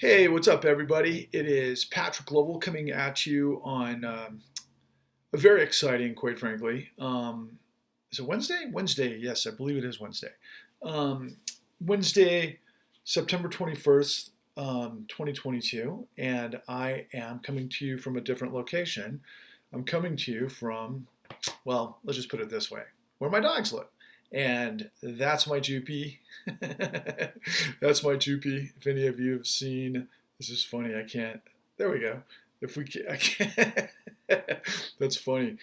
Hey, what's up, everybody? It is Patrick Lovell coming at you on a very exciting, quite frankly. Is it Wednesday? Wednesday, yes, I believe it is Wednesday. Um, Wednesday, September 21st, 2022, and I am coming to you from a different location. I'm coming to you from, well, let's just put it this way, where my dogs live. And that's my Joopy. That's my Joopy. If any of you have seen, this is funny. I can't. There we go. If we can, I can't. That's funny.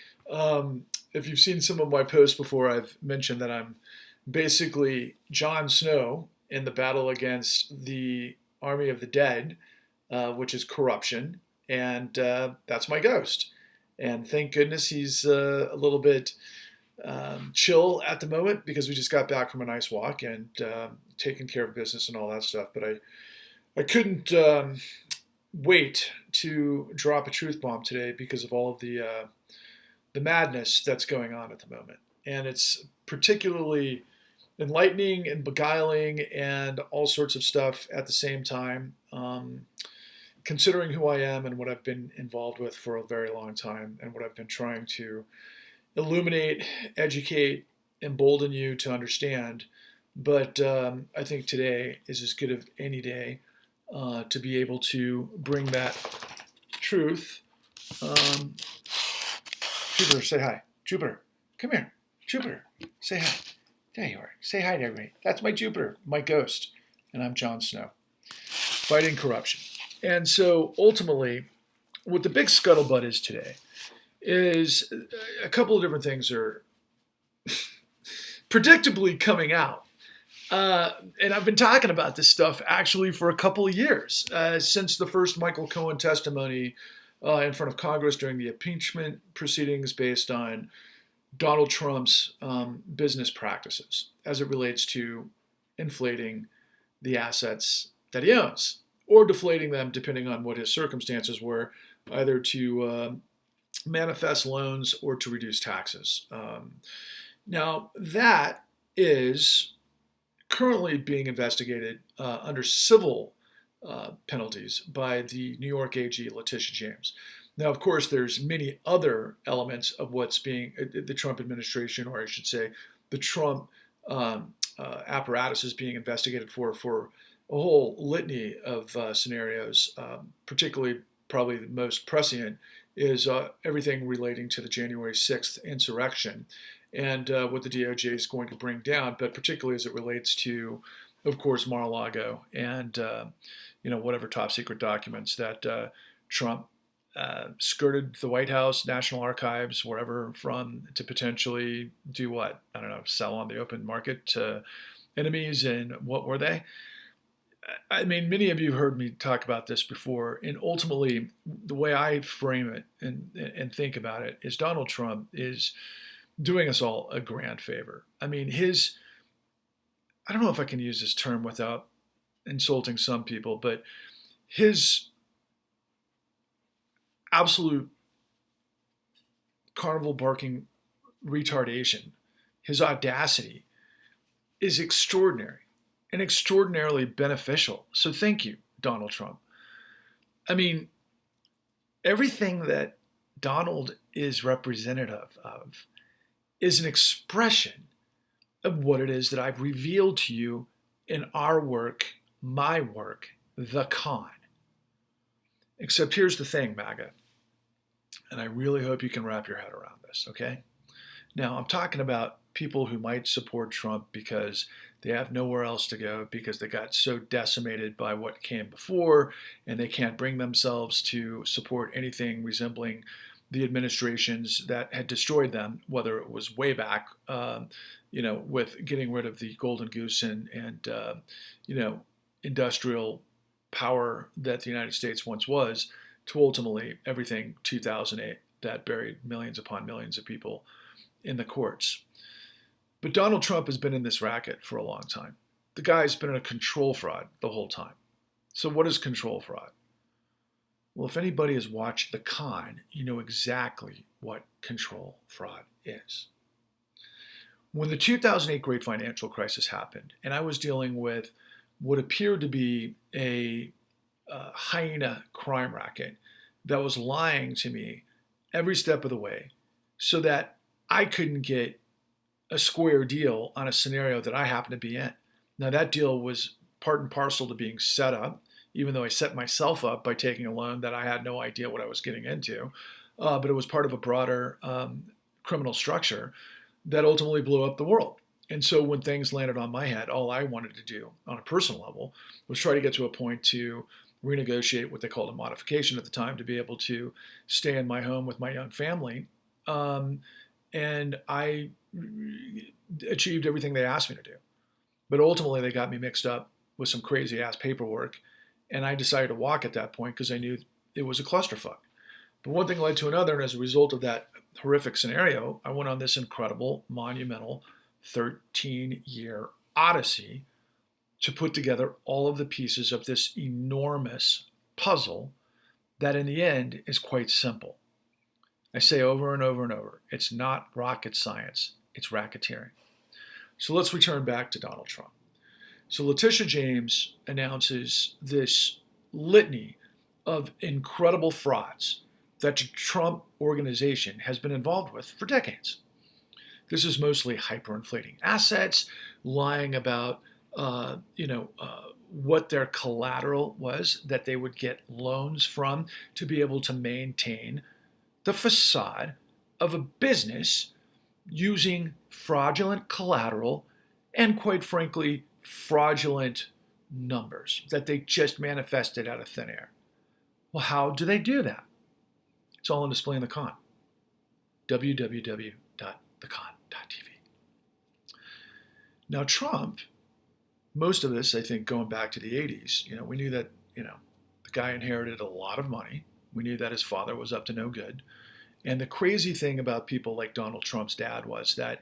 If you've seen some of my posts before, I've mentioned that I'm basically Jon Snow in the battle against the army of the dead, which is corruption, and that's my ghost. And thank goodness he's a little bit chill at the moment because we just got back from a nice walk and taking care of business and all that stuff. But I couldn't wait to drop a truth bomb today because of all of the madness that's going on at the moment, and it's particularly enlightening and beguiling and all sorts of stuff at the same time. Considering who I am and what I've been involved with for a very long time and what I've been trying to illuminate, educate, embolden you to understand. But I think today is as good as any day to be able to bring that truth. Jupiter, say hi. Jupiter, come here. Jupiter, say hi. There you are. Say hi to everybody. That's my Jupiter, my ghost, and I'm Jon Snow, fighting corruption. And so ultimately, what the big scuttlebutt is today is a couple of different things are predictably coming out. And I've been talking about this stuff actually for a couple of years, since the first Michael Cohen testimony in front of Congress during the impeachment proceedings based on Donald Trump's business practices as it relates to inflating the assets that he owns or deflating them depending on what his circumstances were, either to manifest loans or to reduce taxes. Now, that is currently being investigated under civil penalties by the New York AG, Letitia James. Now, of course, there's many other elements of what's being the Trump administration, or I should say, the Trump apparatus is being investigated for a whole litany of scenarios, particularly probably the most prescient is everything relating to the January 6th insurrection and what the DOJ is going to bring down, but particularly as it relates to, of course, Mar-a-Lago and whatever top secret documents that Trump skirted the White House, National Archives, wherever from to potentially do what? I don't know, sell on the open market to enemies, and what were they? I mean, many of you have heard me talk about this before, and ultimately, the way I frame it and think about it is Donald Trump is doing us all a grand favor. I mean, I don't know if I can use this term without insulting some people, but his absolute carnival barking retardation, his audacity is extraordinary and extraordinarily beneficial. So thank you, Donald Trump. I mean, everything that Donald is representative of is an expression of what it is that I've revealed to you in our work, my work, the con. Except here's the thing, MAGA, and I really hope you can wrap your head around this, okay? Now, I'm talking about people who might support Trump because they have nowhere else to go because they got so decimated by what came before and they can't bring themselves to support anything resembling the administrations that had destroyed them, whether it was way back, with getting rid of the golden goose and industrial power that the United States once was, to ultimately everything 2008 that buried millions upon millions of people in the courts. But Donald Trump has been in this racket for a long time. The guy's been in a control fraud the whole time. So what is control fraud? Well, if anybody has watched The Con, you know exactly what control fraud is. When the 2008 great financial crisis happened, and I was dealing with what appeared to be a hyena crime racket that was lying to me every step of the way so that I couldn't get a square deal on a scenario that I happened to be in. Now, that deal was part and parcel to being set up, even though I set myself up by taking a loan that I had no idea what I was getting into. But it was part of a broader criminal structure that ultimately blew up the world. And so when things landed on my head, all I wanted to do on a personal level was try to get to a point to renegotiate what they called a modification at the time to be able to stay in my home with my young family. And I achieved everything they asked me to do. But ultimately, they got me mixed up with some crazy ass paperwork. And I decided to walk at that point because I knew it was a clusterfuck. But one thing led to another. And as a result of that horrific scenario, I went on this incredible, monumental 13-year odyssey to put together all of the pieces of this enormous puzzle that in the end is quite simple. I say over and over and over, it's not rocket science, it's racketeering. So let's return back to Donald Trump. So Letitia James announces this litany of incredible frauds that the Trump organization has been involved with for decades. This is mostly hyperinflating assets, lying about what their collateral was that they would get loans from to be able to maintain the facade of a business using fraudulent collateral and, quite frankly, fraudulent numbers that they just manifested out of thin air. Well, how do they do that? It's all on display in the con. www.thecon.tv. Now, Trump, most of this, I think, going back to the 80s, we knew that, the guy inherited a lot of money. We knew that his father was up to no good. And the crazy thing about people like Donald Trump's dad was that,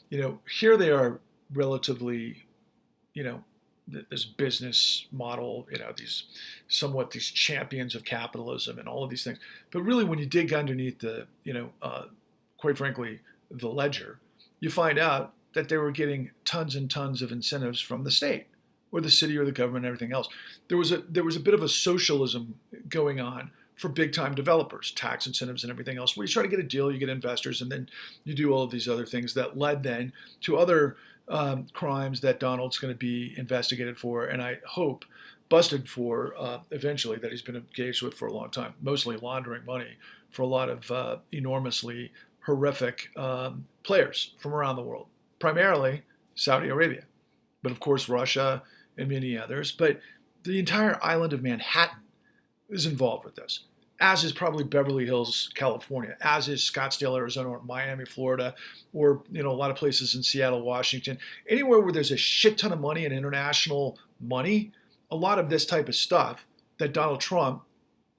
here they are relatively, this business model, these champions of capitalism and all of these things. But really, when you dig underneath the, quite frankly, the ledger, you find out that they were getting tons and tons of incentives from the state or the city or the government and everything else. There was a bit of a socialism going on for big time developers, tax incentives and everything else, where you try to get a deal, you get investors, and then you do all of these other things that led then to other crimes that Donald's going to be investigated for, and I hope busted for eventually, that he's been engaged with for a long time, mostly laundering money for a lot of enormously horrific players from around the world, primarily Saudi Arabia, but of course Russia and many others. But the entire island of Manhattan is involved with this, as is probably Beverly Hills, California, as is Scottsdale, Arizona, or Miami, Florida, or a lot of places in Seattle, Washington. Anywhere where there's a shit ton of money and international money, a lot of this type of stuff that Donald Trump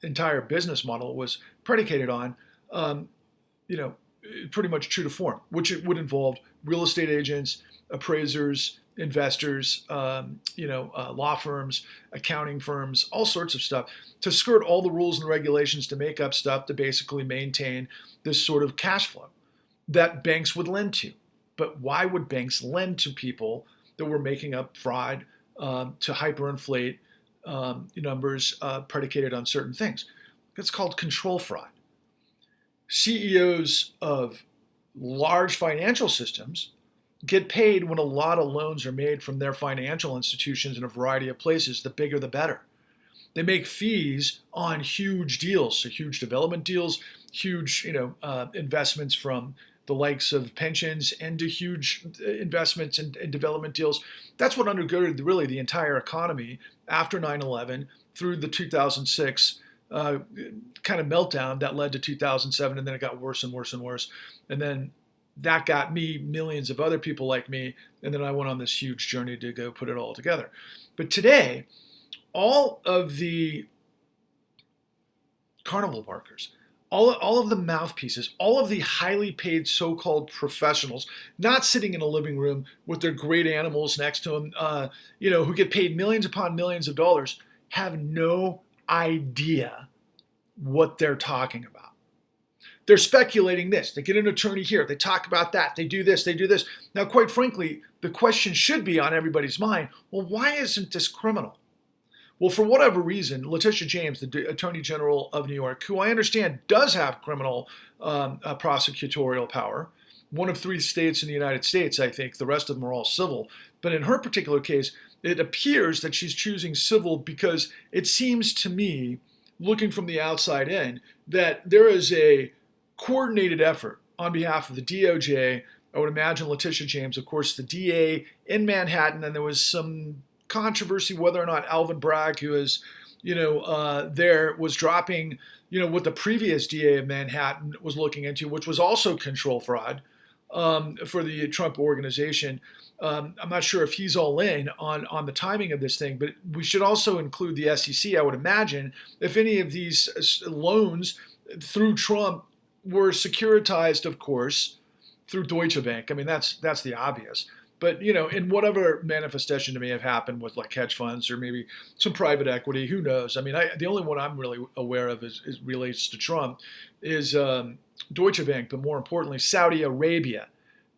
entire business model was predicated on, pretty much true to form, which it would involve real estate agents, appraisers, investors, law firms, accounting firms, all sorts of stuff, to skirt all the rules and regulations, to make up stuff, to basically maintain this sort of cash flow that banks would lend to. But why would banks lend to people that were making up fraud to hyperinflate numbers predicated on certain things? It's called control fraud. CEOs of large financial systems get paid when a lot of loans are made from their financial institutions in a variety of places. The bigger, the better. They make fees on huge deals, so huge development deals, huge investments from the likes of pensions, and to huge investments and development deals. That's what undergirded really the entire economy after 9/11 through the 2006 kind of meltdown that led to 2007, and then it got worse and worse and worse. And then that got me, millions of other people like me, and then I went on this huge journey to go put it all together. But today, all of the carnival barkers, all of the mouthpieces, all of the highly paid so-called professionals, not sitting in a living room with their great animals next to them, who get paid millions upon millions of dollars, have no idea what they're talking about. They're speculating this. They get an attorney here. They talk about that. They do this. They do this. Now, quite frankly, the question should be on everybody's mind, well, why isn't this criminal? Well, for whatever reason, Letitia James, the Attorney General of New York, who I understand does have criminal prosecutorial power, one of 3 states in the United States, I think. The rest of them are all civil. But in her particular case, it appears that she's choosing civil because it seems to me, looking from the outside in, that there is a coordinated effort on behalf of the DOJ. I would imagine Letitia James, of course, the DA in Manhattan, and there was some controversy whether or not Alvin Bragg, who is, there, was dropping, what the previous DA of Manhattan was looking into, which was also control fraud for the Trump organization. I'm not sure if he's all in on the timing of this thing, but we should also include the SEC, I would imagine, if any of these loans through Trump were securitized, of course, through Deutsche Bank. I mean, that's the obvious. But, in whatever manifestation may have happened with like hedge funds or maybe some private equity, who knows? I mean, the only one I'm really aware of is relates to Trump is Deutsche Bank, but more importantly, Saudi Arabia.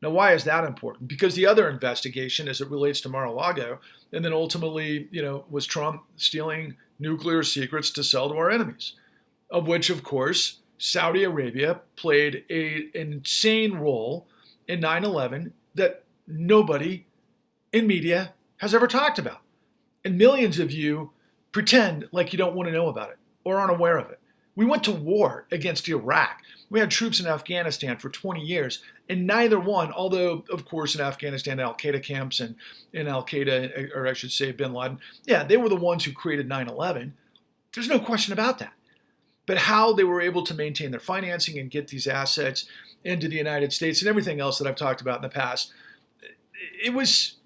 Now, why is that important? Because the other investigation, as it relates to Mar-a-Lago, and then ultimately, was Trump stealing nuclear secrets to sell to our enemies, of which, of course, Saudi Arabia played an insane role in 9/11 that nobody in media has ever talked about. And millions of you pretend like you don't want to know about it or aren't aware of it. We went to war against Iraq. We had troops in Afghanistan for 20 years, and neither one, although, of course, in Afghanistan, Al-Qaeda camps and in Al-Qaeda, or I should say bin Laden, yeah, they were the ones who created 9/11. There's no question about that. But how they were able to maintain their financing and get these assets into the United States and everything else that I've talked about in the past, it was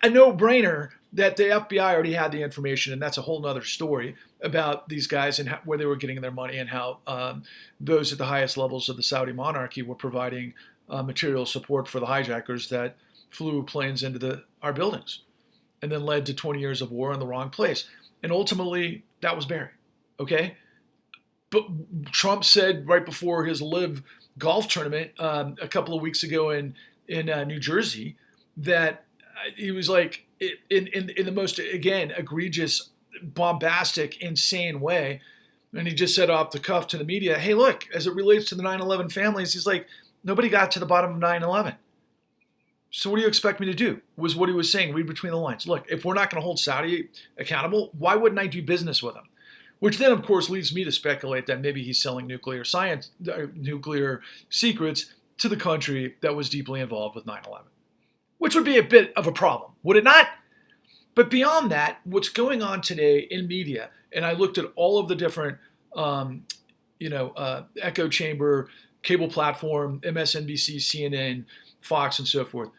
a no-brainer that the FBI already had the information, and that's a whole other story about these guys and where they were getting their money and how those at the highest levels of the Saudi monarchy were providing material support for the hijackers that flew planes into our buildings and then led to 20 years of war in the wrong place. And ultimately, that was buried, okay? But Trump said right before his live golf tournament a couple of weeks ago in New Jersey that he was like, in the most, again, egregious, bombastic, insane way. And he just said off the cuff to the media, hey, look, as it relates to the 9/11 families, he's like, nobody got to the bottom of 9/11. So what do you expect me to do? Was what he was saying. Read between the lines. Look, if we're not going to hold Saudi accountable, why wouldn't I do business with him? Which then, of course, leads me to speculate that maybe he's selling nuclear secrets to the country that was deeply involved with 9/11. Which would be a bit of a problem, would it not? But beyond that, what's going on today in media, and I looked at all of the different, echo chamber, cable platform, MSNBC, CNN, Fox, and so forth.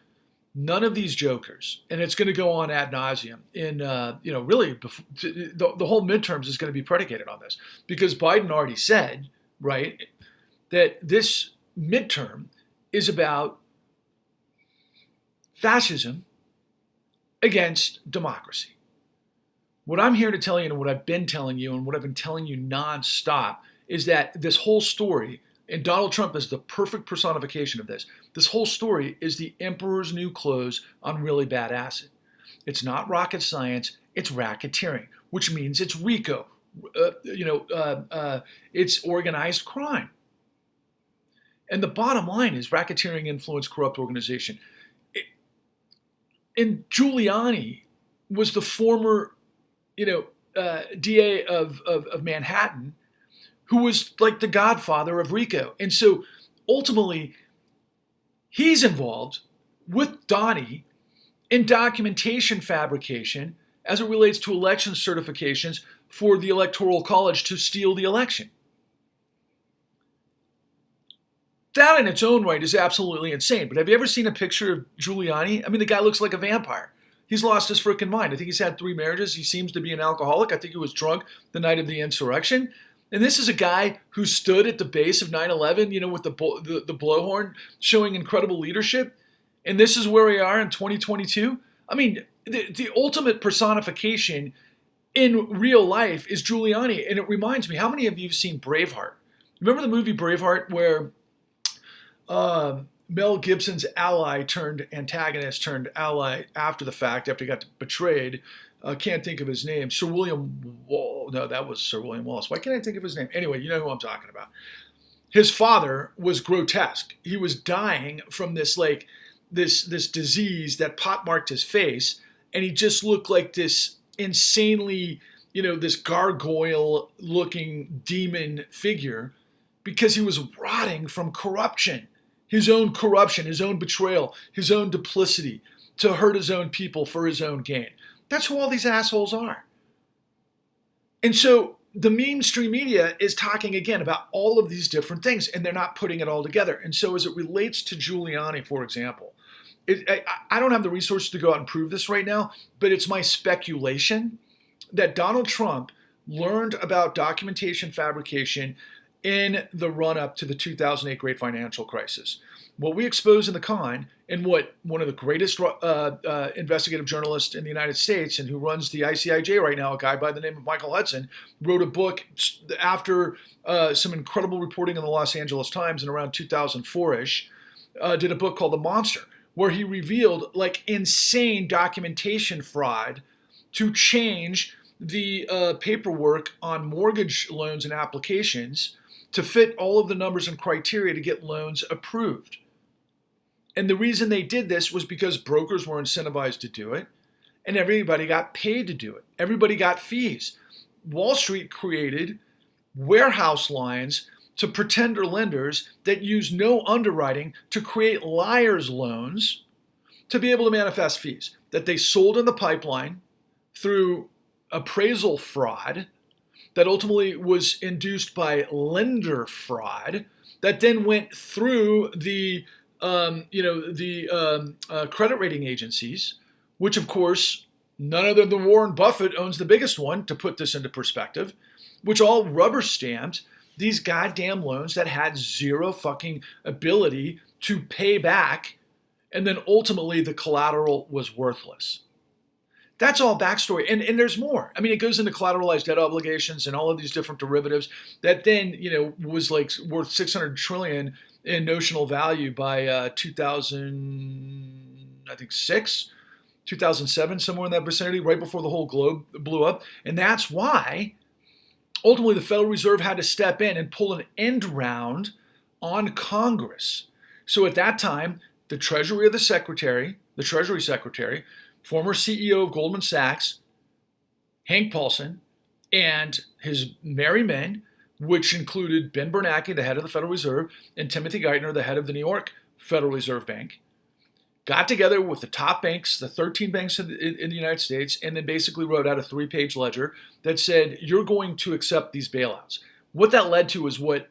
None of these jokers, and it's going to go on ad nauseum in, really, the whole midterms is going to be predicated on this. Because Biden already said, right, that this midterm is about fascism against democracy. What I'm here to tell you and what I've been telling you and what I've been telling you nonstop is that this whole story, and Donald Trump is the perfect personification of this, this whole story is the emperor's new clothes on really bad acid. It's not rocket science, it's racketeering, which means it's RICO. It's organized crime. And the bottom line is racketeering, influence, corrupt organization. And Giuliani was the former, DA of Manhattan, who was like the godfather of RICO. And so ultimately, he's involved with Donnie in documentation fabrication as it relates to election certifications for the Electoral College to steal the election. That in its own right is absolutely insane. But have you ever seen a picture of Giuliani? I mean, the guy looks like a vampire. He's lost his freaking mind. I think he's had 3 marriages. He seems to be an alcoholic. I think he was drunk the night of the insurrection. And this is a guy who stood at the base of 9/11, with the blowhorn, showing incredible leadership. And this is where we are in 2022. I mean, the ultimate personification in real life is Giuliani. And it reminds me, how many of you have seen Braveheart? Remember the movie Braveheart where Mel Gibson's ally turned antagonist, turned ally after the fact, after he got betrayed, Can't think of his name. Sir William No, that was Sir William Wallace. Why can't I think of his name? Anyway, you know who I'm talking about. His father was grotesque. He was dying from this this disease that pockmarked his face, and he just looked like this insanely, this gargoyle-looking demon figure because he was rotting from corruption, his own betrayal, his own duplicity to hurt his own people for his own gain. That's who all these assholes are. And so the mainstream media is talking again about all of these different things, and they're not putting it all together. And so as it relates to Giuliani, for example, I don't have the resources to go out and prove this right now, but it's my speculation that Donald Trump learned about documentation fabrication in the run-up to the 2008 Great Financial Crisis. What we expose in The Con, and what one of the greatest investigative journalists in the United States, and who runs the ICIJ right now, a guy by the name of Michael Hudson, wrote a book after some incredible reporting in the Los Angeles Times in around 2004-ish, did a book called The Monster, where he revealed insane documentation fraud to change the paperwork on mortgage loans and applications to fit all of the numbers and criteria to get loans approved. And the reason they did this was because brokers were incentivized to do it, and everybody got paid to do it. Everybody got fees. Wall Street created warehouse lines to pretender lenders that use no underwriting to create liar's loans to be able to manifest fees that they sold in the pipeline through appraisal fraud that ultimately was induced by lender fraud that then went through the credit rating agencies, which of course none other than Warren Buffett owns the biggest one, to put this into perspective, which all rubber stamped these goddamn loans that had zero fucking ability to pay back, and then ultimately the collateral was worthless. That's all backstory. And there's more. I mean, it goes into collateralized debt obligations and all of these different derivatives that then, was worth 600 trillion in notional value by 2007, somewhere in that vicinity, right before the whole globe blew up. And that's why ultimately the Federal Reserve had to step in and pull an end round on Congress. So at that time, the Treasury Secretary, former CEO of Goldman Sachs, Hank Paulson, and his merry men, which included Ben Bernanke, the head of the Federal Reserve, and Timothy Geithner, the head of the New York Federal Reserve Bank, got together with the top banks, the 13 banks in the United States, and then basically wrote out a 3-page ledger that said, you're going to accept these bailouts. What that led to is what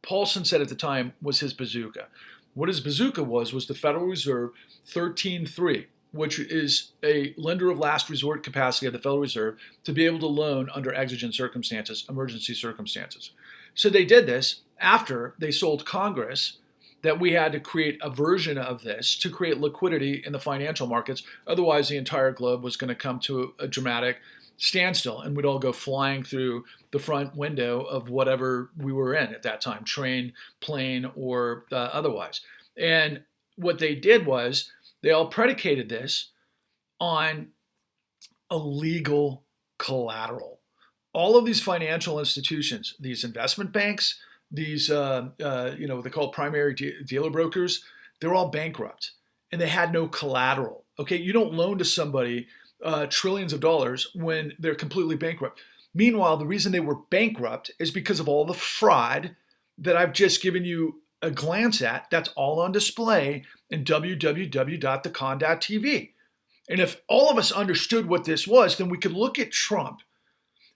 Paulson said at the time was his bazooka. What his bazooka was the Federal Reserve 13.3, which is a lender of last resort capacity of the Federal Reserve to be able to loan under exigent circumstances, emergency circumstances. So they did this after they sold Congress that we had to create a version of this to create liquidity in the financial markets. Otherwise, the entire globe was going to come to a dramatic standstill, and we'd all go flying through the front window of whatever we were in at that time, train, plane, or otherwise. And what they did was they all predicated this on illegal collateral. All of these financial institutions, these investment banks, these what they call primary dealer brokers, they're all bankrupt, and they had no collateral. Okay, you don't loan to somebody trillions of dollars when they're completely bankrupt. Meanwhile, the reason they were bankrupt is because of all the fraud that I've just given you a glance at. That's all on display in www.thecon.tv. And if all of us understood what this was, then we could look at Trump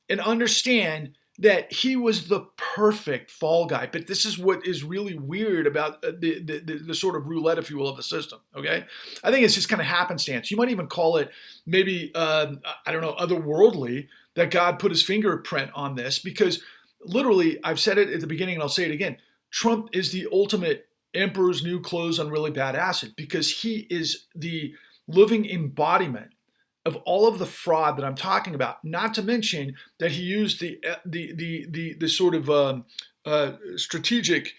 and understand that he was the perfect fall guy. But this is what is really weird about the sort of roulette, if you will, of the system, okay? I think it's just kind of happenstance. You might even call it maybe, otherworldly, that God put his fingerprint on this, because literally, I've said it at the beginning and I'll say it again, Trump is the ultimate emperor's new clothes on really bad acid, because he is the living embodiment of all of the fraud that I'm talking about. Not to mention that he used the sort of strategic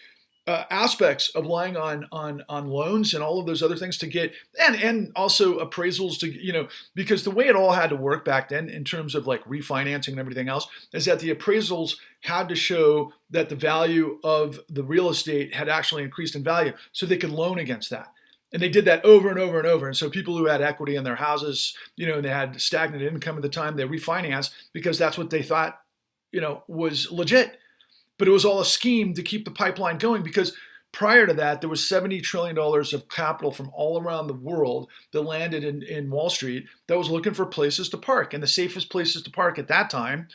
aspects of relying on loans and all of those other things to get, and also appraisals to, because the way it all had to work back then in terms of like refinancing and everything else is that the appraisals had to show that the value of the real estate had actually increased in value so they could loan against that. And they did that over and over and over. And so people who had equity in their houses, and they had stagnant income at the time, they refinanced because that's what they thought, was legit. But it was all a scheme to keep the pipeline going because prior to that, there was $70 trillion of capital from all around the world that landed in Wall Street that was looking for places to park. And the safest places to park at that time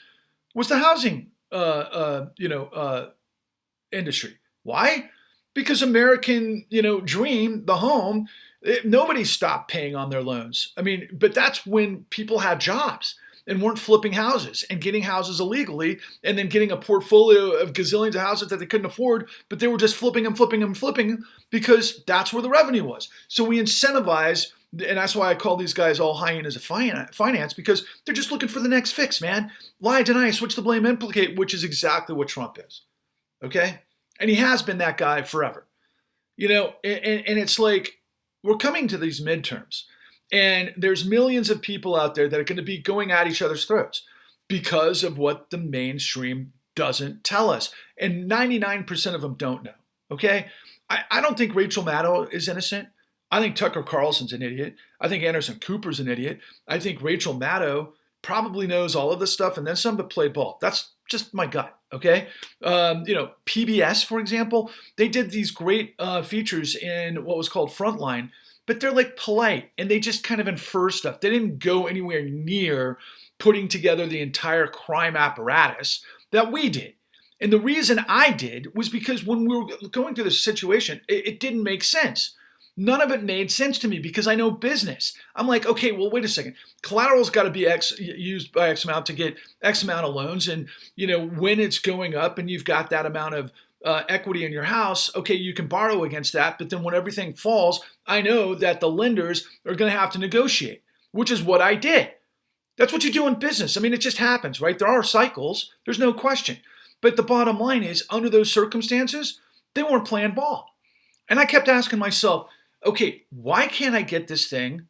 was the housing industry. Why? Because American, dream, the home, nobody stopped paying on their loans. I mean, but that's when people had jobs and weren't flipping houses and getting houses illegally and then getting a portfolio of gazillions of houses that they couldn't afford, but they were just flipping them because that's where the revenue was. So we incentivize, and that's why I call these guys all hyenas of finance, because they're just looking for the next fix, man. Lie, deny, switch the blame, implicate, which is exactly what Trump is. Okay? And he has been that guy forever. And it's like we're coming to these midterms. And there's millions of people out there that are going to be going at each other's throats because of what the mainstream doesn't tell us. And 99% of them don't know, okay? I don't think Rachel Maddow is innocent. I think Tucker Carlson's an idiot. I think Anderson Cooper's an idiot. I think Rachel Maddow probably knows all of this stuff and then some, but played ball. That's just my gut, okay? PBS, for example, they did these great features in what was called Frontline, but they're like polite and they just kind of infer stuff. They didn't go anywhere near putting together the entire crime apparatus that we did. And the reason I did was because when we were going through this situation, it didn't make sense. None of it made sense to me because I know business. I'm like, okay, well, wait a second. Collateral's got to be used by X amount to get X amount of loans. And, when it's going up and you've got that amount of equity in your house, okay, you can borrow against that. But then when everything falls, I know that the lenders are going to have to negotiate, which is what I did. That's what you do in business. I mean, it just happens, right? There are cycles. There's no question. But the bottom line is, under those circumstances, they weren't playing ball. And I kept asking myself, okay, why can't I get this thing,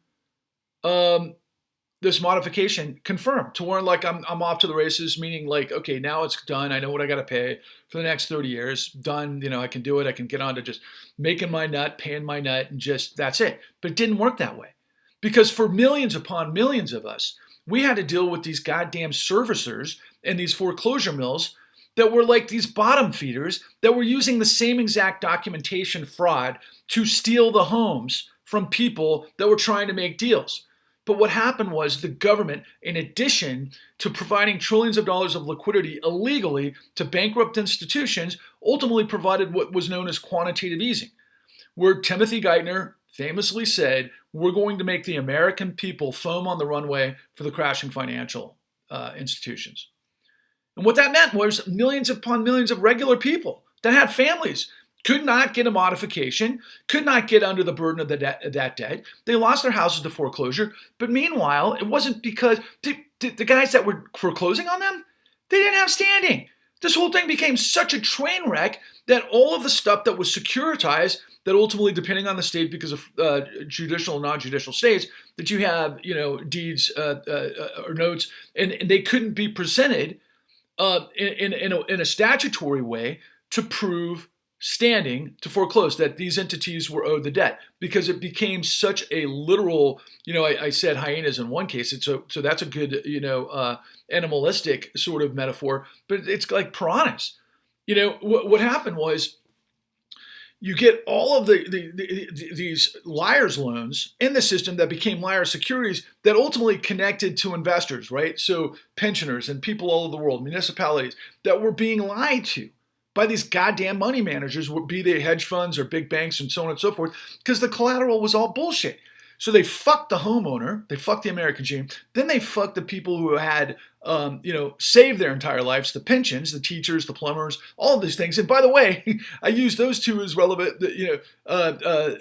this modification confirmed to where like I'm off to the races, meaning like, okay, now it's done. I know what I got to pay for the next 30 years. Done. I can do it. I can get on to just making my nut, paying my nut, and just that's it. But it didn't work that way because for millions upon millions of us, we had to deal with these goddamn servicers and these foreclosure mills that were like these bottom feeders that were using the same exact documentation fraud to steal the homes from people that were trying to make deals. But what happened was the government, in addition to providing trillions of dollars of liquidity illegally to bankrupt institutions, ultimately provided what was known as quantitative easing, where Timothy Geithner famously said, we're going to make the American people foam on the runway for the crashing financial institutions. And what that meant was millions upon millions of regular people that had families could not get a modification, could not get under the burden of that debt. They lost their houses to foreclosure. But meanwhile, it wasn't because the guys that were foreclosing on them, they didn't have standing. This whole thing became such a train wreck that all of the stuff that was securitized, that ultimately, depending on the state, because of judicial and non-judicial states, that you have, deeds or notes, and they couldn't be presented in a statutory way to prove standing to foreclose that these entities were owed the debt, because it became such a literal, I said hyenas in one case, so that's a good, animalistic sort of metaphor, but it's like piranhas. What happened was you get all of these liar's loans in the system that became liar securities that ultimately connected to investors, right? So pensioners and people all over the world, municipalities that were being lied to by these goddamn money managers, be they hedge funds or big banks and so on and so forth, because the collateral was all bullshit. So they fucked the homeowner, they fucked the American dream, then they fucked the people who had save their entire lives, the pensions, the teachers, the plumbers, all of these things. And by the way, I use those two as relevant,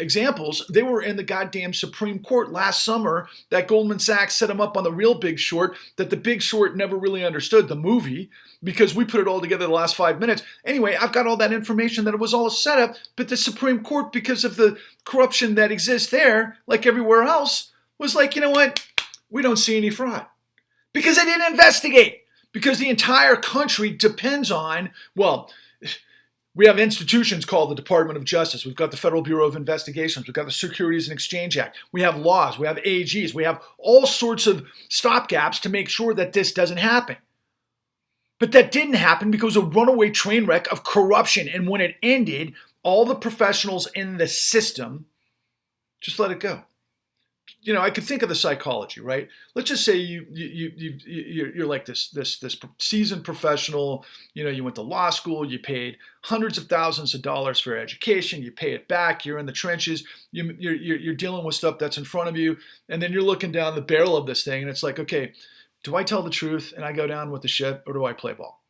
examples. They were in the goddamn Supreme Court last summer that Goldman Sachs set them up on the real Big Short, that the Big Short never really understood, the movie, because we put it all together the last 5 minutes. Anyway, I've got all that information that it was all a setup, but the Supreme Court, because of the corruption that exists there, like everywhere else, was like, you know what? We don't see any fraud. Because they didn't investigate. Because the entire country depends on, well, we have institutions called the Department of Justice. We've got the Federal Bureau of Investigations. We've got the Securities and Exchange Act. We have laws. We have AGs. We have all sorts of stopgaps to make sure that this doesn't happen. But that didn't happen because of a runaway train wreck of corruption. And when it ended, all the professionals in the system just let it go. I could think of the psychology, right? Let's just say you're like this seasoned professional. You went to law school. You paid hundreds of thousands of dollars for education. You pay it back. You're in the trenches. You're dealing with stuff that's in front of you, and then you're looking down the barrel of this thing, and it's like, okay, do I tell the truth and I go down with the ship, or do I play ball?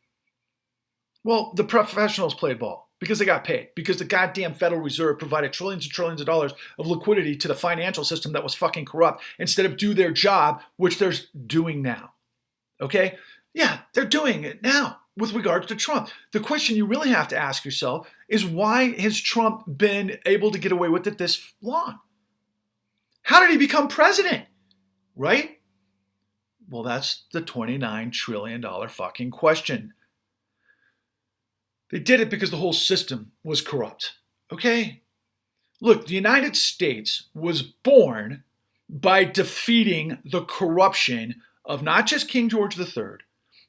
Well, the professionals played ball. Because they got paid. Because the goddamn Federal Reserve provided trillions and trillions of dollars of liquidity to the financial system that was fucking corrupt instead of do their job, which they're doing now. Okay? Yeah, they're doing it now with regards to Trump. The question you really have to ask yourself is, why has Trump been able to get away with it this long? How did he become president? Right? Well, that's the $29 trillion fucking question. They did it because the whole system was corrupt. Okay? Look, the United States was born by defeating the corruption of not just King George III,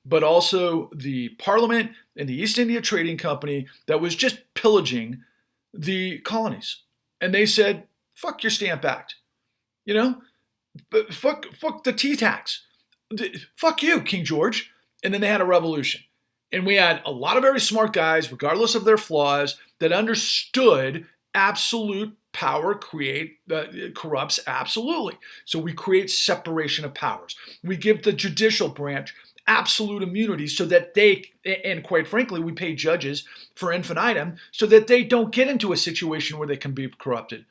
but also the Parliament and the East India Trading Company that was just pillaging the colonies. And they said, fuck your Stamp Act. But fuck the tea tax. Fuck you, King George. And then they had a revolution. And we had a lot of very smart guys, regardless of their flaws, that understood absolute power corrupts absolutely. So we create separation of powers. We give the judicial branch absolute immunity so that they, and quite frankly, we pay judges for infinitum so that they don't get into a situation where they can be corrupted.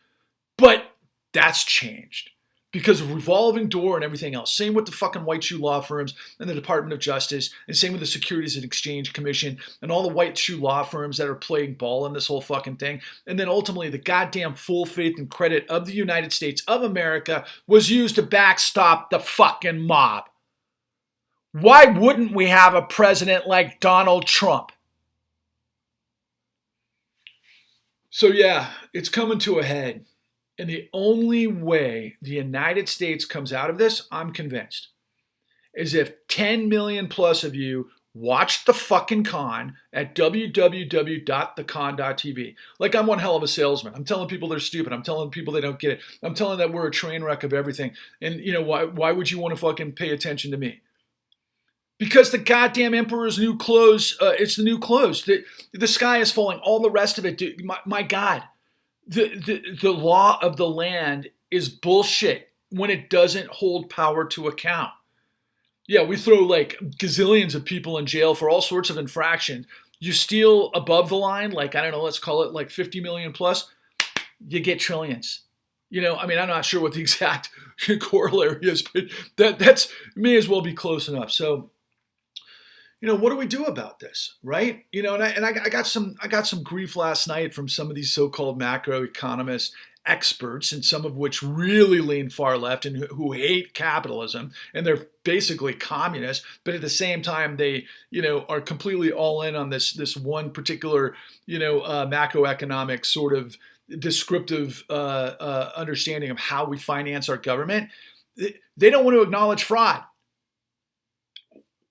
But that's changed. Because of revolving door and everything else. Same with the fucking white shoe law firms and the Department of Justice, and same with the Securities and Exchange Commission and all the white shoe law firms that are playing ball in this whole fucking thing. And then ultimately the goddamn full faith and credit of the United States of America was used to backstop the fucking mob. Why wouldn't we have a president like Donald Trump? So yeah, it's coming to a head. And the only way the United States comes out of this, I'm convinced, is if 10 million plus of you watch the fucking con at www.thecon.tv. Like I'm one hell of a salesman. I'm telling people they're stupid. I'm telling people they don't get it. I'm telling them that we're a train wreck of everything. And why would you want to fucking pay attention to me? Because the goddamn emperor's new clothes, it's the new clothes. The sky is falling. All the rest of it, dude, my God. The law of the land is bullshit when it doesn't hold power to account. Yeah, we throw like gazillions of people in jail for all sorts of infractions. You steal above the line, like, I don't know, let's call it like 50 million plus, you get trillions. I'm not sure what the exact corollary is, but that's may as well be close enough. So, what do we do about this, right? And I got some grief last night from some of these so-called macroeconomists, experts, and some of which really lean far left and who hate capitalism, and they're basically communists, but at the same time they, are completely all in on this one particular, macroeconomic sort of descriptive understanding of how we finance our government. They don't want to acknowledge fraud.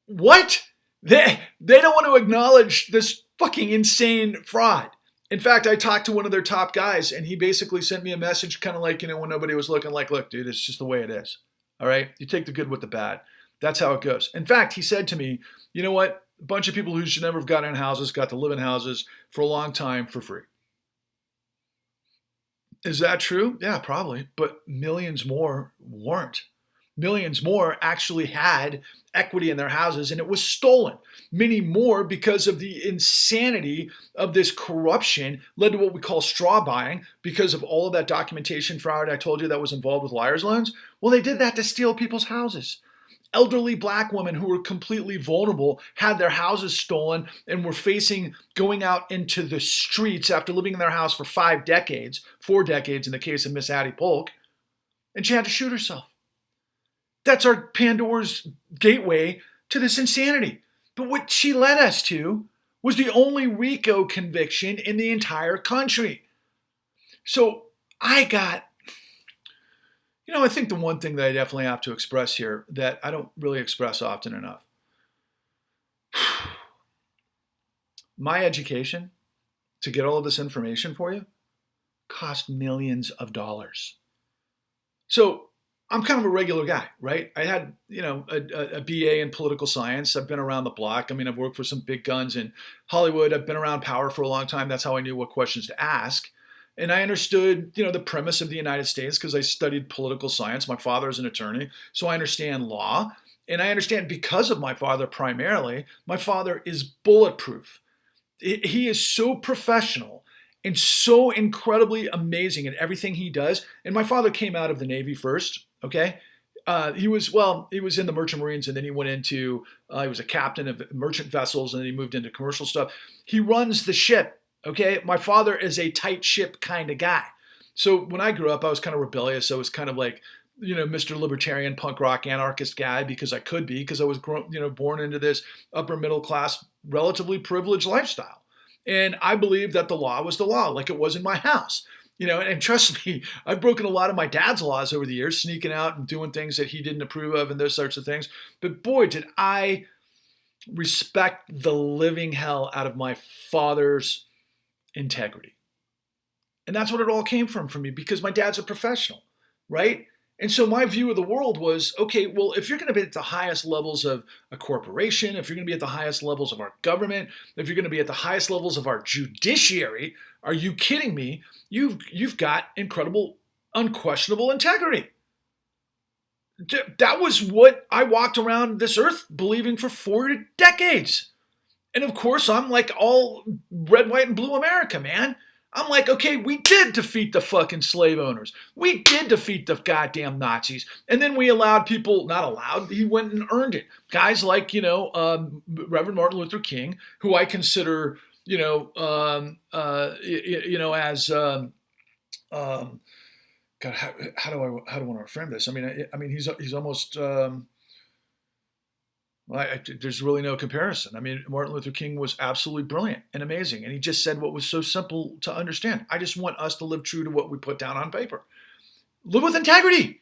What? They don't want to acknowledge this fucking insane fraud. In fact, I talked to one of their top guys, and he basically sent me a message kind of like, when nobody was looking, like, look, dude, it's just the way it is. All right? You take the good with the bad. That's how it goes. In fact, he said to me, you know what? A bunch of people who should never have gotten in houses got to live in houses for a long time for free. Is that true? Yeah, probably. But millions more weren't. millions more actually had equity in their houses and it was stolen. Many more, because of the insanity of this corruption, led to what we call straw buying because of all of that documentation fraud I told you that was involved with liar's loans. Well, they did that to steal people's houses. Elderly black women who were completely vulnerable had their houses stolen and were facing going out into the streets after living in their house for 4 decades in the case of Miss Addie Polk, and she had to shoot herself. That's our Pandora's gateway to this insanity. But what she led us to was the only RICO conviction in the entire country. So I think the one thing that I definitely have to express here that I don't really express often enough. My education, to get all of this information for you, cost millions of dollars. So I'm kind of a regular guy, right? I had, a BA in political science. I've been around the block. I mean, I've worked for some big guns in Hollywood. I've been around power for a long time. That's how I knew what questions to ask. And I understood, the premise of the United States because I studied political science. My father is an attorney, so I understand law. And I understand because of my father primarily, my father is bulletproof. He is so professional and so incredibly amazing at everything he does. And my father came out of the Navy first, okay? He was in the Merchant Marines, and then he went into, he was a captain of merchant vessels, and then he moved into commercial stuff. He runs the ship, okay? My father is a tight ship kind of guy. So when I grew up, I was kind of rebellious. I was kind of like, Mr. Libertarian, punk rock, anarchist guy because I could be, because I was born into this upper middle class, relatively privileged lifestyle. And I believed that the law was the law, like it was in my house. And trust me, I've broken a lot of my dad's laws over the years, sneaking out and doing things that he didn't approve of and those sorts of things. But boy, did I respect the living hell out of my father's integrity. And that's what it all came from for me, because my dad's a professional, right? And so my view of the world was, okay, well, if you're going to be at the highest levels of a corporation, if you're going to be at the highest levels of our government, if you're going to be at the highest levels of our judiciary, are you kidding me? You've got incredible, unquestionable integrity. That was what I walked around this earth believing for 4 decades. And of course, I'm like all red, white, and blue America, man. I'm like, okay, we did defeat the fucking slave owners. We did defeat the goddamn Nazis. And then we allowed people, not allowed, he went and earned it. Guys like, Reverend Martin Luther King, who I consider, as, God, how do I want to frame this? I mean, he's almost, there's really no comparison. I mean, Martin Luther King was absolutely brilliant and amazing. And he just said what was so simple to understand. I just want us to live true to what we put down on paper. Live with integrity.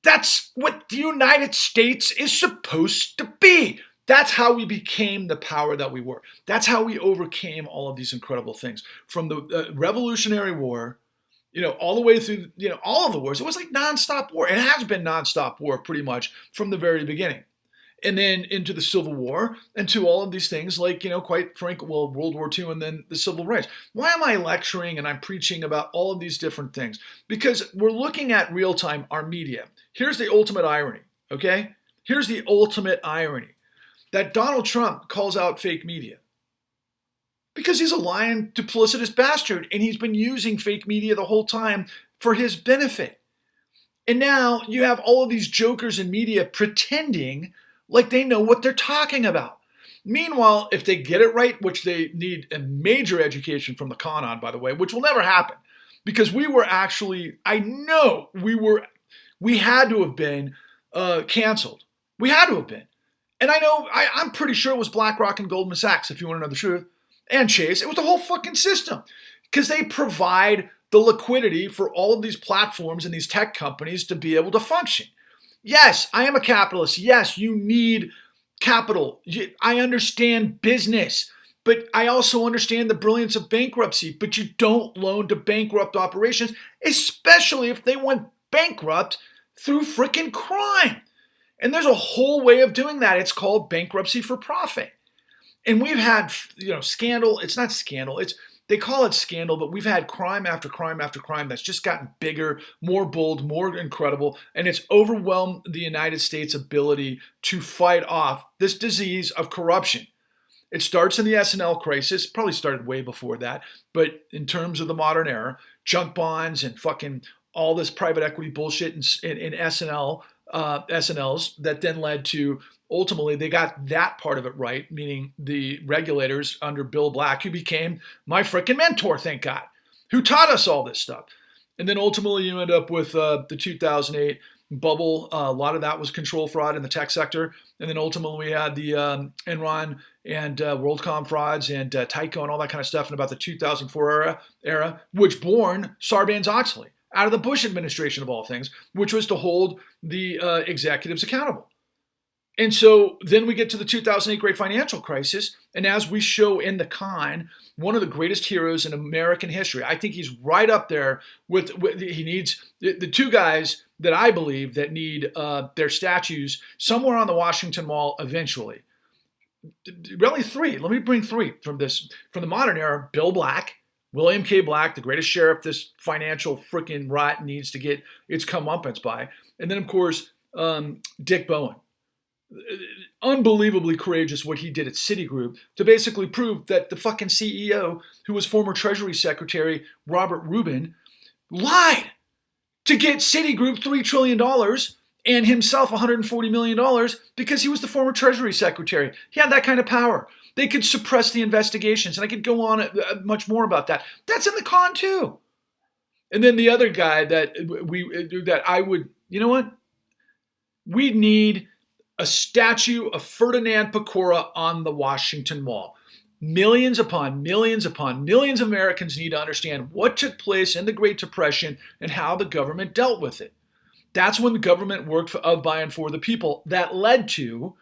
That's what the United States is supposed to be. That's how we became the power that we were. That's how we overcame all of these incredible things. From the Revolutionary War, all the way through, all of the wars. It was like nonstop war. It has been nonstop war pretty much from the very beginning. And then into the Civil War and to all of these things like, quite frankly, World War II and then the Civil Rights. Why am I lecturing and I'm preaching about all of these different things? Because we're looking at real time, our media. Here's the ultimate irony, okay? Here's the ultimate irony. That Donald Trump calls out fake media. Because he's a lying, duplicitous bastard, and he's been using fake media the whole time for his benefit. And now you have all of these jokers in media pretending like they know what they're talking about. Meanwhile, if they get it right, which they need a major education from the con on, by the way, which will never happen, because we were actually, I know we had to have been canceled. We had to have been. And I know, I'm pretty sure it was BlackRock and Goldman Sachs, if you want to know the truth. And Chase, it was the whole fucking system, because they provide the liquidity for all of these platforms and these tech companies to be able to function. Yes, I am a capitalist. Yes, you need capital. I understand business, but I also understand the brilliance of bankruptcy. But you don't loan to bankrupt operations, especially if they went bankrupt through freaking crime. And there's a whole way of doing that. It's called bankruptcy for profit. And we've had, scandal. It's not scandal. they call it scandal, but we've had crime after crime after crime that's just gotten bigger, more bold, more incredible, and it's overwhelmed the United States' ability to fight off this disease of corruption. It starts in the S&L crisis, probably started way before that, but in terms of the modern era, junk bonds and fucking all this private equity bullshit in S&Ls that then led to, ultimately, they got that part of it right, meaning the regulators under Bill Black, who became my freaking mentor, thank God, who taught us all this stuff. And then ultimately you end up with the 2008 bubble. A lot of that was control fraud in the tech sector. And then ultimately we had the Enron and WorldCom frauds and Tyco and all that kind of stuff in about the 2004 era, which born Sarbanes-Oxley out of the Bush administration of all things, which was to hold the executives accountable. And so then we get to the 2008 great financial crisis. And as we show in The Con, one of the greatest heroes in American history, I think he's right up there with he needs the two guys that I believe that need their statues somewhere on the Washington Mall eventually. Really three. Let me bring three from the modern era. Bill Black, William K. Black, the greatest sheriff this financial freaking rot needs to get its comeuppance by. And then, of course, Dick Bowen. Unbelievably courageous what he did at Citigroup to basically prove that the fucking CEO, who was former Treasury Secretary Robert Rubin, lied to get Citigroup $3 trillion and himself $140 million because he was the former Treasury Secretary. He had that kind of power. They could suppress the investigations, and I could go on much more about that. That's in The Con too. And then the other guy that I would, you know what? We need a statue of Ferdinand Pakora on the Washington Mall. Millions upon millions upon millions of Americans need to understand what took place in the Great Depression and how the government dealt with it. That's when the government worked of, by, and for the people. That led to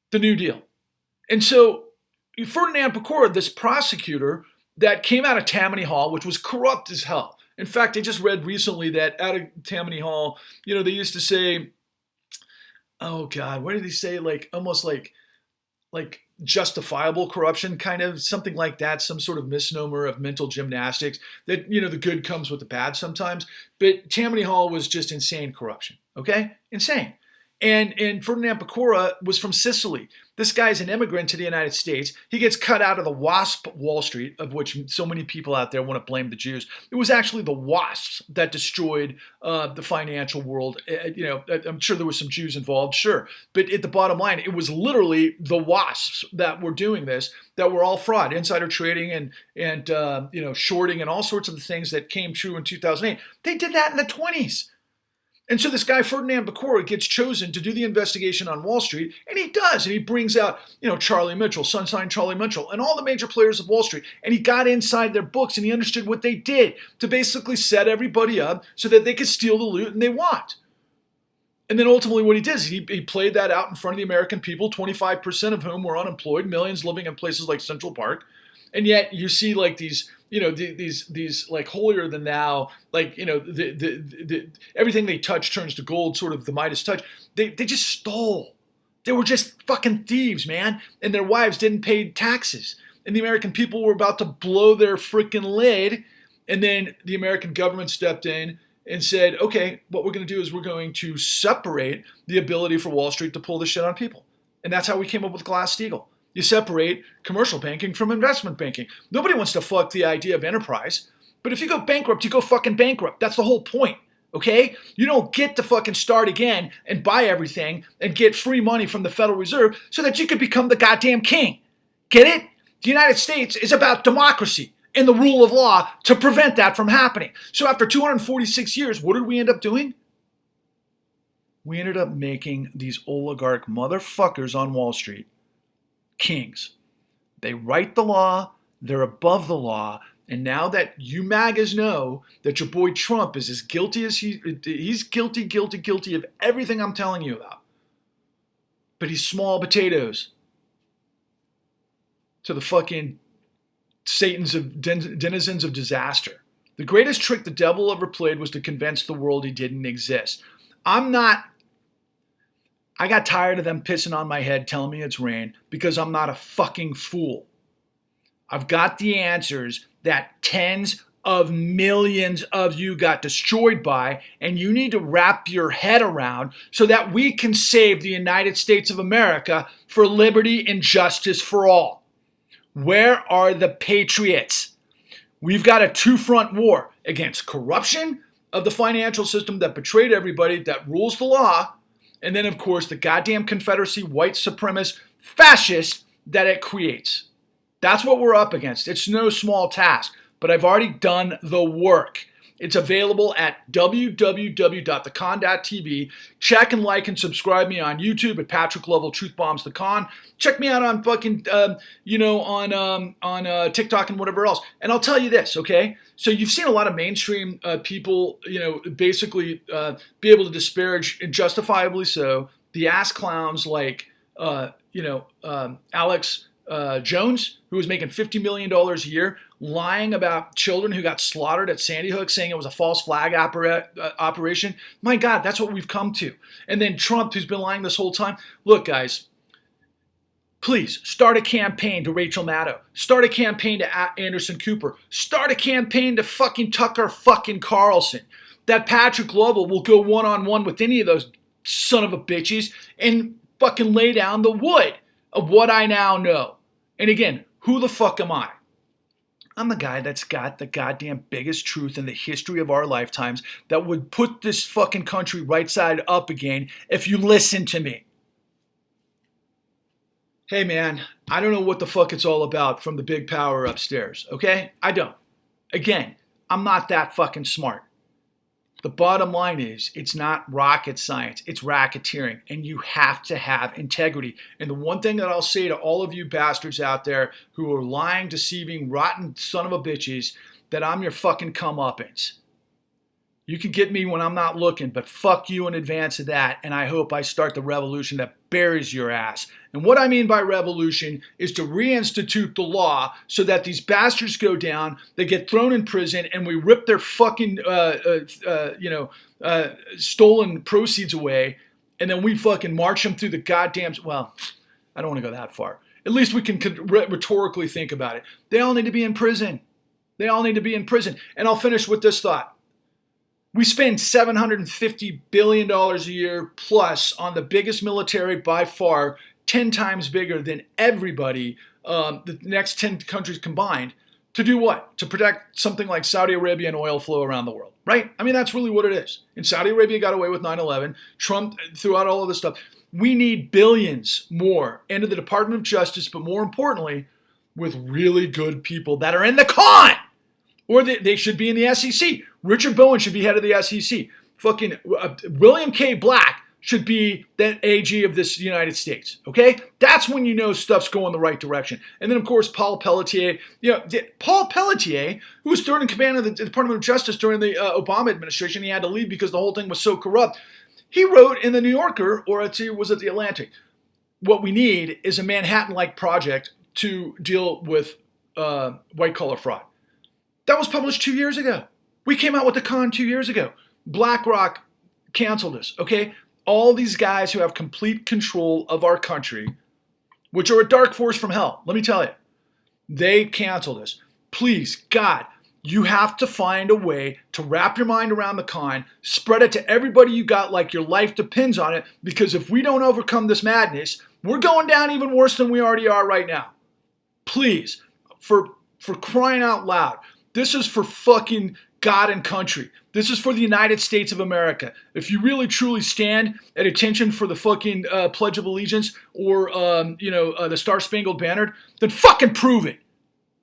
the New Deal. And so Ferdinand Pakora, this prosecutor that came out of Tammany Hall, which was corrupt as hell. In fact, I just read recently that out of Tammany Hall, they used to say, oh God, what did he say? Like almost like justifiable corruption, kind of something like that, some sort of misnomer of mental gymnastics that, the good comes with the bad sometimes. But Tammany Hall was just insane corruption. Okay? Insane. And Ferdinand Pakora was from Sicily. This guy's an immigrant to the United States. He gets cut out of the WASP Wall Street, of which so many people out there want to blame the Jews. It was actually the WASPs that destroyed the financial world. I'm sure there were some Jews involved, sure. But at the bottom line, it was literally the WASPs that were doing this, that were all fraud, insider trading and shorting and all sorts of the things that came true in 2008. They did that in the 1920s. And so this guy, Ferdinand Pakora, gets chosen to do the investigation on Wall Street, and he does. And he brings out, Charlie Mitchell, Sunshine Charlie Mitchell, and all the major players of Wall Street. And he got inside their books, and he understood what they did to basically set everybody up so that they could steal the loot and they want. And then ultimately what he did is he played that out in front of the American people, 25% of whom were unemployed, millions living in places like Central Park. And yet you see like these, these like holier than thou, like, the everything they touch turns to gold, sort of the Midas touch. They just stole. They were just fucking thieves, man. And their wives didn't pay taxes. And the American people were about to blow their freaking lid. And then the American government stepped in and said, okay, what we're going to do is we're going to separate the ability for Wall Street to pull this shit on people. And that's how we came up with GlassSteagall. You separate commercial banking from investment banking. Nobody wants to fuck the idea of enterprise. But if you go bankrupt, you go fucking bankrupt. That's the whole point, okay? You don't get to fucking start again and buy everything and get free money from the Federal Reserve so that you could become the goddamn king. Get it? The United States is about democracy and the rule of law to prevent that from happening. So after 246 years, what did we end up doing? We ended up making these oligarch motherfuckers on Wall Street kings. They write the law, they're above the law, and now that you MAGAs know that your boy Trump is as guilty as he's guilty of everything I'm telling you about. But he's small potatoes to the fucking denizens of disaster. The greatest trick the devil ever played was to convince the world he didn't exist. I got tired of them pissing on my head telling me it's rain because I'm not a fucking fool. I've got the answers that tens of millions of you got destroyed by, and you need to wrap your head around so that we can save the United States of America for liberty and justice for all. Where are the patriots? We've got a two-front war against corruption of the financial system that betrayed everybody, that rules the law, and then, of course, the goddamn Confederacy, white supremacist, fascist that it creates. That's what we're up against. It's no small task, but I've already done the work. It's available at www.thecon.tv. Check and like and subscribe me on YouTube at Patrick Lovell Truth Bombs the Con. Check me out on fucking, on TikTok and whatever else. And I'll tell you this, okay? So you've seen a lot of mainstream people, basically be able to disparage, and justifiably so, the ass clowns like, Alex Jones, who was making $50 million a year, lying about children who got slaughtered at Sandy Hook, saying it was a false flag operation. My God, that's what we've come to. And then Trump, who's been lying this whole time. Look, guys, please start a campaign to Rachel Maddow. Start a campaign to Anderson Cooper. Start a campaign to fucking Tucker fucking Carlson. That Patrick Lovell will go one-on-one with any of those son of a bitches and fucking lay down the wood of what I now know. And again, who the fuck am I? I'm the guy that's got the goddamn biggest truth in the history of our lifetimes that would put this fucking country right side up again if you listen to me. Hey man, I don't know what the fuck it's all about from the big power upstairs, okay? I don't. Again, I'm not that fucking smart. The bottom line is, it's not rocket science, it's racketeering, and you have to have integrity. And the one thing that I'll say to all of you bastards out there who are lying, deceiving, rotten son of a bitches, that I'm your fucking comeuppance. You can get me when I'm not looking, but fuck you in advance of that, and I hope I start the revolution that buries your ass. And what I mean by revolution is to reinstitute the law so that these bastards go down, they get thrown in prison, and we rip their fucking, stolen proceeds away, and then we fucking march them through the goddamn, well, I don't want to go that far. At least we can rhetorically think about it. They all need to be in prison. They all need to be in prison. And I'll finish with this thought. We spend $750 billion a year plus on the biggest military by far, 10 times bigger than everybody, the next 10 countries combined, to do what? To protect something like Saudi Arabia and oil flow around the world, right? I mean, that's really what it is. And Saudi Arabia got away with 9/11. Trump threw out all of this stuff. We need billions more into the Department of Justice, but more importantly, with really good people that are in the con. Or they should be in the SEC. Richard Bowen should be head of the SEC. Fucking William K. Black should be the AG of this United States. Okay? That's when you know stuff's going the right direction. And then, of course, Paul Pelletier. Paul Pelletier, who was third in command of the Department of Justice during the Obama administration, he had to leave because the whole thing was so corrupt. He wrote in the New Yorker, or was it the Atlantic, what we need is a Manhattan-like project to deal with white-collar fraud. That was published 2 years ago. We came out with the con 2 years ago. BlackRock canceled us, okay? All these guys who have complete control of our country, which are a dark force from hell, let me tell you, they canceled us. Please, God, you have to find a way to wrap your mind around the con, spread it to everybody you got like your life depends on it, because if we don't overcome this madness, we're going down even worse than we already are right now. Please, for crying out loud, this is for fucking God and country. This is for the United States of America. If you really truly stand at attention for the fucking Pledge of Allegiance or, the Star Spangled Banner, then fucking prove it.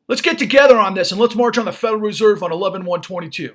Let's get together on this and let's march on the Federal Reserve on 11/1/22.